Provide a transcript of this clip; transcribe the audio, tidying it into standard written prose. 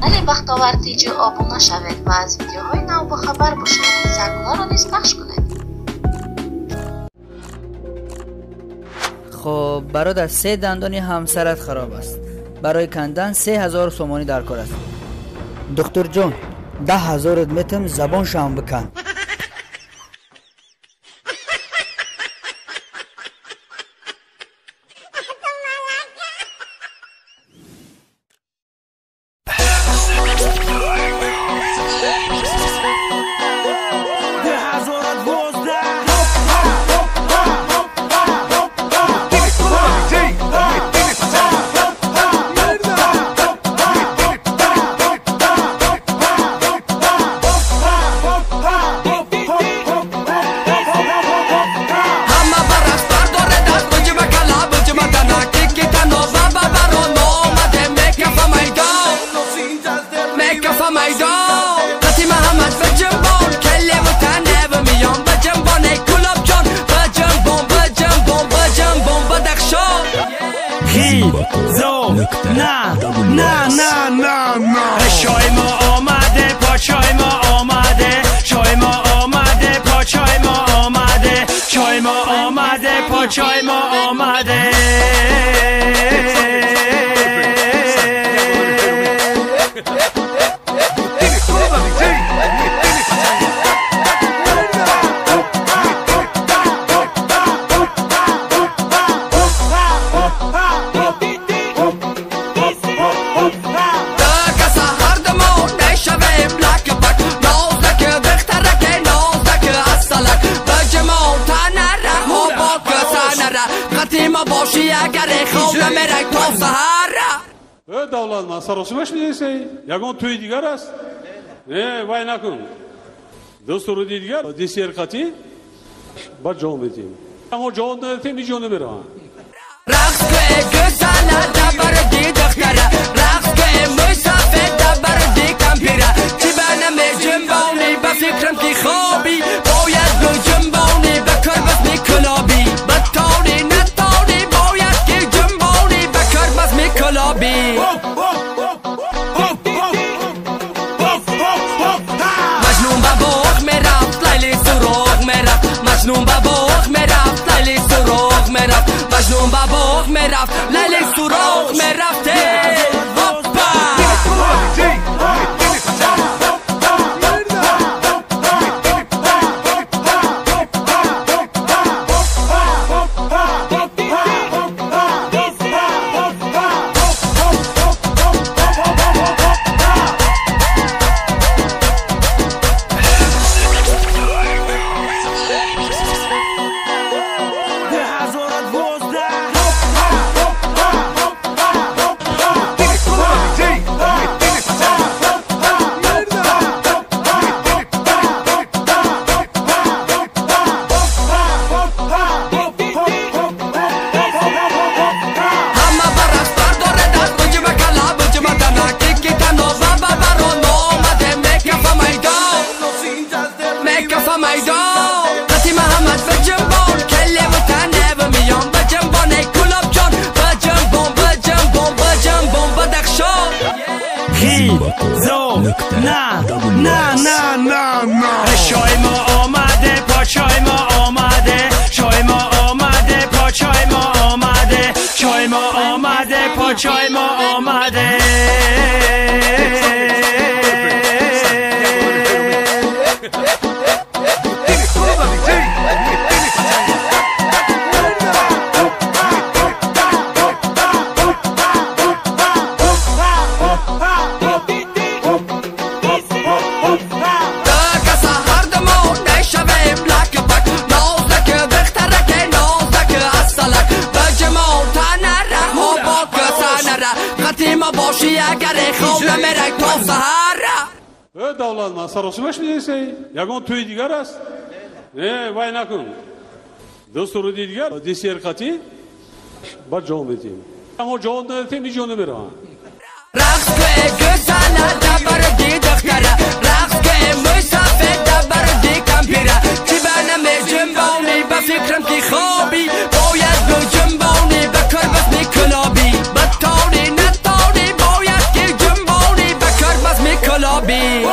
ولی بختاور تیجی آبونه شوید و از ویدیوهای نو بخبر باشید. زنگوله رو نیز پخش کنید. خب برادر، 3 دندان همسرت خراب است. برای کندن 3000 سومانی در کار است. دکتر جان 10,000 میتم زبانش هم بکن. نه شای ما آمده، پاچای ما آمده، شای ما آمده، پاچای ما آمده، شای ما آمده، پاچای ما آمده. باشی اگر خواب نمیرک تا سهر دولت من سراسیمش میدیسی یکون توی دیگر است. وای نکن دوست رو دیگر دیسی ارکاتی با جان بدیم اما جان نداریم این جانو برم رقص که گزاله دبر دی دختره رقص که مسافه دبر دی کمپیره چی بنم جنبانی به فکرم که خوابی باید به جنبانی به کار بس میکلابی بطانی نتانی باید که جنبانی به کار بس میکلابی مجنون به باغ میرفت لیلی سراغ میرفت مجنون به باغ میرفت لیلی سراغ میرفت مجنون به باغ میرفت لیلی سراغ میرفته شای ما آمده، پاچای ما آمده، شای ما آمده، پاچای ما آمده، شای ما آمده، پاچای ما آمده. باشی اگر خواب نمیرک تا سهر دولت من سراسیمش میدیسی یکون توی دیگر است. وای نکن دوست رو دیگر دیسی ارکاتی با جان بدیم اما جان نداریم این جانو برم رقص که گزاله دبر دی دختره رقص که مسافه دبر دی کمپیره چی بنم جنبانی به فکرم که خوابی باید به جنبانی به کار بس میکلابی بطانی نتانی باید که جنبانی به کار گلابی